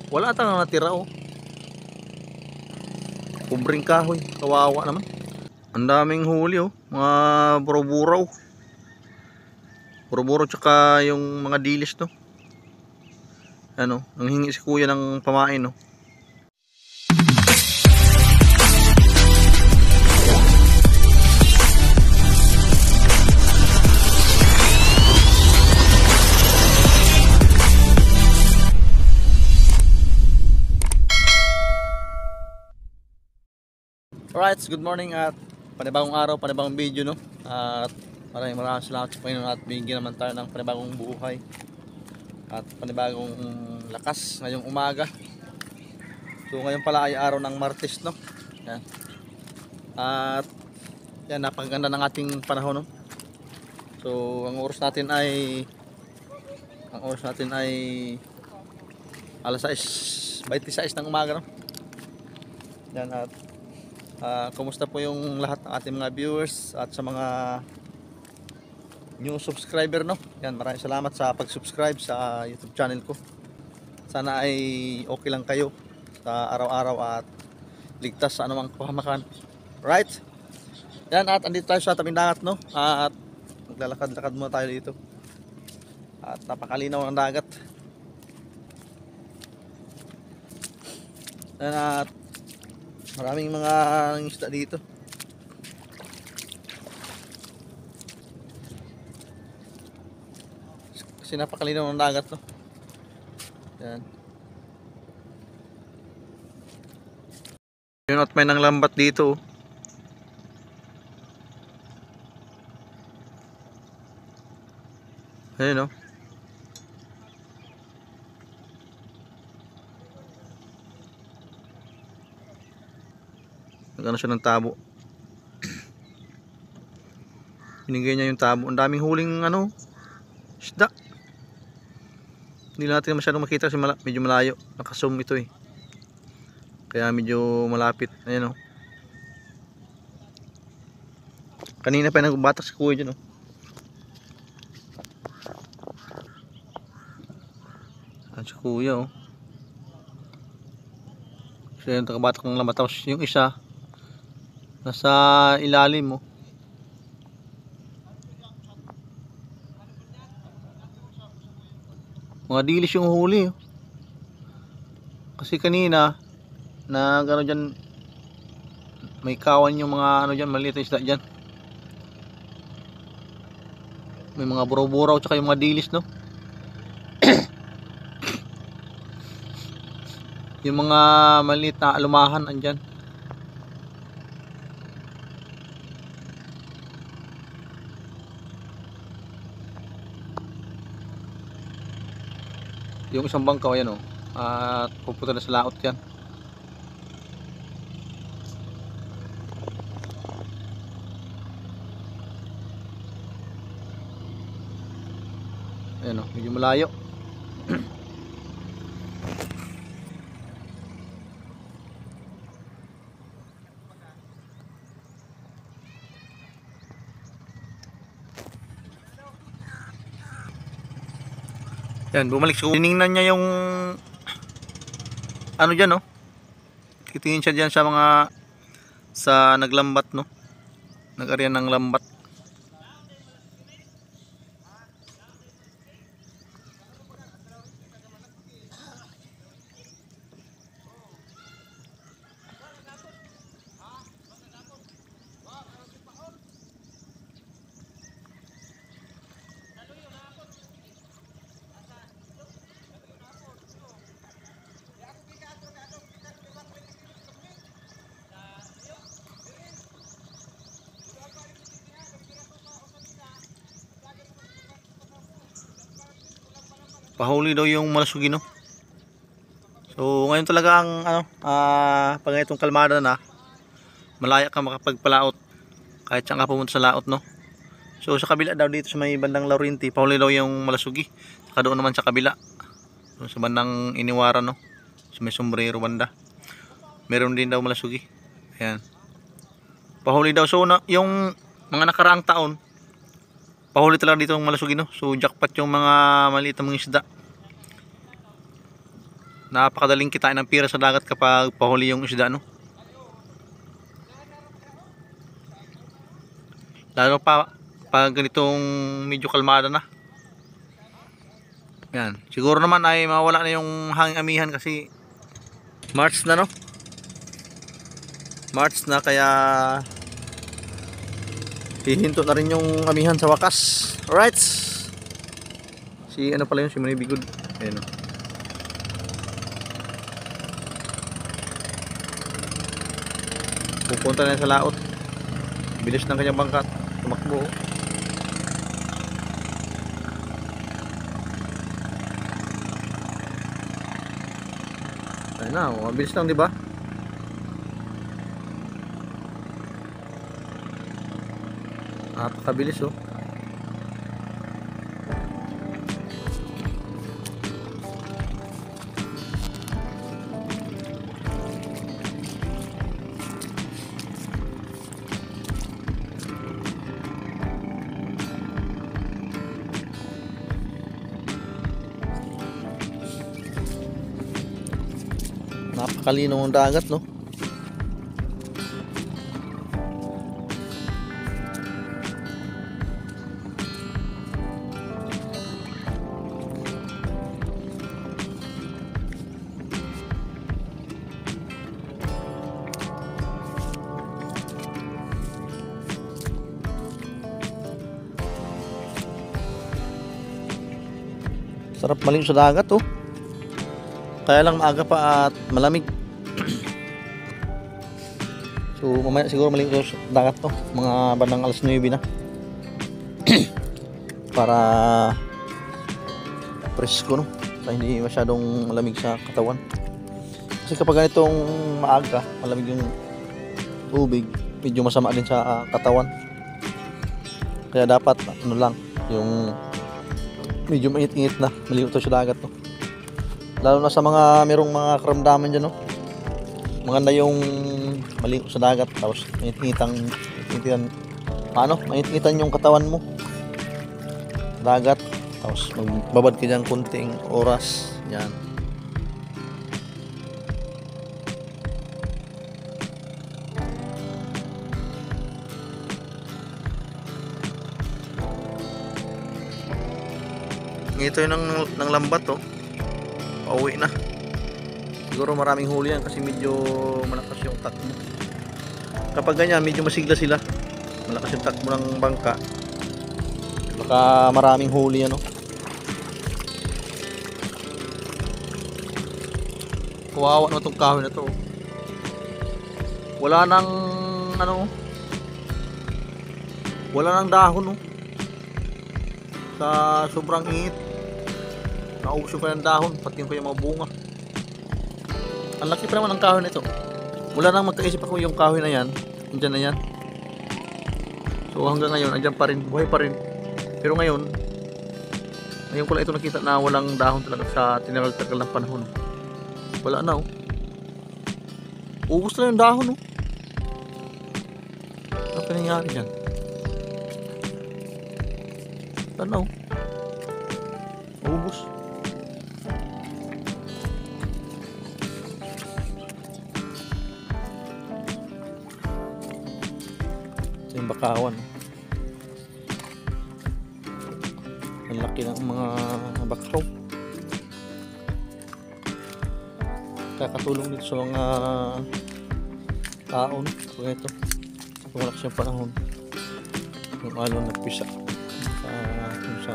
Wala tang natira oh. Kubring kahoy, kawawa naman. Ang daming huli oh, mga buro-buraw. Buro-buro tsaka yung mga dilis no. Ano, nanghingi si kuya ng pamain no. Alright, good morning at panibagong araw, panibagong video no. At maraming salamat sa Panginoon at bigyan naman tayo ng panibagong buhay at panibagong lakas ngayong umaga. So ngayon pala ay araw ng Martes no. Yan. At yan, napakaganda ng ating panahon no. So ang oras natin ay alas 6:26 ng umaga no. Yan, at kumusta po yung lahat ng ating mga viewers at sa mga new subscriber no. Yan, maraming salamat sa pag-subscribe sa YouTube channel ko. Sana ay okay lang kayo sa araw-araw at ligtas sa anumang pahamakan. Right? Yan, at andito tayo sa tabing dagat no. At maglalakad-lakad muna tayo dito. At napakalinaw ng dagat. Yan, at maraming mga isda dito. Kasi napakalinaw ng dagat no. Yan. Yun, at may nang lambat dito. Ayun no. Nagano siya ng tabo. Binigay niya yung tabo. Ang daming huling ano, isda. Hindi natin masyadong makita kasi medyo malayo. Naka-zoom ito eh. Kaya medyo malapit. Ayan o. Kanina pa nagbatak si kuya dyan o. Ayan si kuya o. Siya yung nakabatak ng lambat. Tapos yung isa nasa ilalim mo. Mga dilis yung huli. Kasi kanina na gano dyan, may kawan yung mga ano dyan, maliit na isda dyan. May mga buraw-buraw tsaka yung mga dilis no. Yung mga maliit na alumahan andyan. Yung isang bangka ayan o, at pupunta na sa laot yan. Ayan o, medyo malayo. Yan, bumalik siya. Tiningnan niya yung ano dyan no. Titingin siya dyan sa mga naglambat no. Nag-aryan ng lambat. Pahuli daw yung malasugi no. So ngayon talaga ang ano, pag itong kalmada na, malaya ka makapagpalaot kahit saan ka pumunta sa laot no. So sa kabila daw dito sa may bandang Laurinti, pahuli daw yung malasugi. Saka doon naman sa kabila, doon sa bandang Iniwaran no, sa may sombrero banda, meron din daw malasugi. Ayan, pahuli daw. So yung mga nakaraang taon, pahuli talaga dito ng malasugi no. So jackpot yung mga maliit na mga isda. Napakadaling kitain ng pira sa dagat kapag pahuli yung isda, no? Lalo pa pag ganitong medyo kalmada na. Yan. Siguro naman ay mawala na yung hanging amihan kasi March na, no? March na, kaya hihinto na rin yung amihan sa wakas. Alright. Si ano pala yun, si Manny Bigod. Ayan, no? Pupunta na sa laot. Bilis ng kanyang bangkat. Tumakbo. Ayun na, mabilis lang, di ba? Napakabilis, oh. Napakalinaw ng dagat, no? Sarap maligo sa dagat, oh. Kaya lang maaga pa at malamig. So mamaya siguro maligo sa dagat, to mga bandang alas 9 na. Para presko, no? Para hindi masyadong malamig sa katawan. Kasi kapag ganitong maaga, malamig yung tubig, medyo masama din sa katawan. Kaya dapat ano lang, yung medyo mainit-init na maligo sa dagat, no? Lalo na sa mga merong mga karamdaman dyan, no? Maganda yung maligo sa dagat, tapos mainit-initan, mainit-initan yung katawan mo dagat, tapos magbabad ka dyan kunting oras. Yan. Ito yung ng lambat, oh. Pauwi na. Siguro maraming huli yan kasi medyo malakas yung takbo. Kapag ganyan, medyo masigla sila. Malakas yung takbo ng bangka. Baka maraming huli yan, oh. Kawawa naman itong kahoy na to. Wala nang ano, wala nang dahon, oh. Sa sobrang init, naubos yung kanyang dahon, pati yung kanyang mga bunga. Ang laki pa naman ng kahoy nito. Wala nang magkaisip ako yung kahoy na yan, andyan na yan. So hanggang ngayon, andyan pa rin, buhay pa rin. Pero ngayon ko lang ito nakita na walang dahon talaga sa tinagal-tagal ng panahon. Wala na, oh. Ubos na yung dahon, oh. Ano pa nangyari dyan? Tanaw. Ubos. Ito yung bakawan. Ang laki ng mga bakaw. Kakatulong dito sa mga taon. Kung ito, kung malakas yung panahon, yung alon nagpisa sa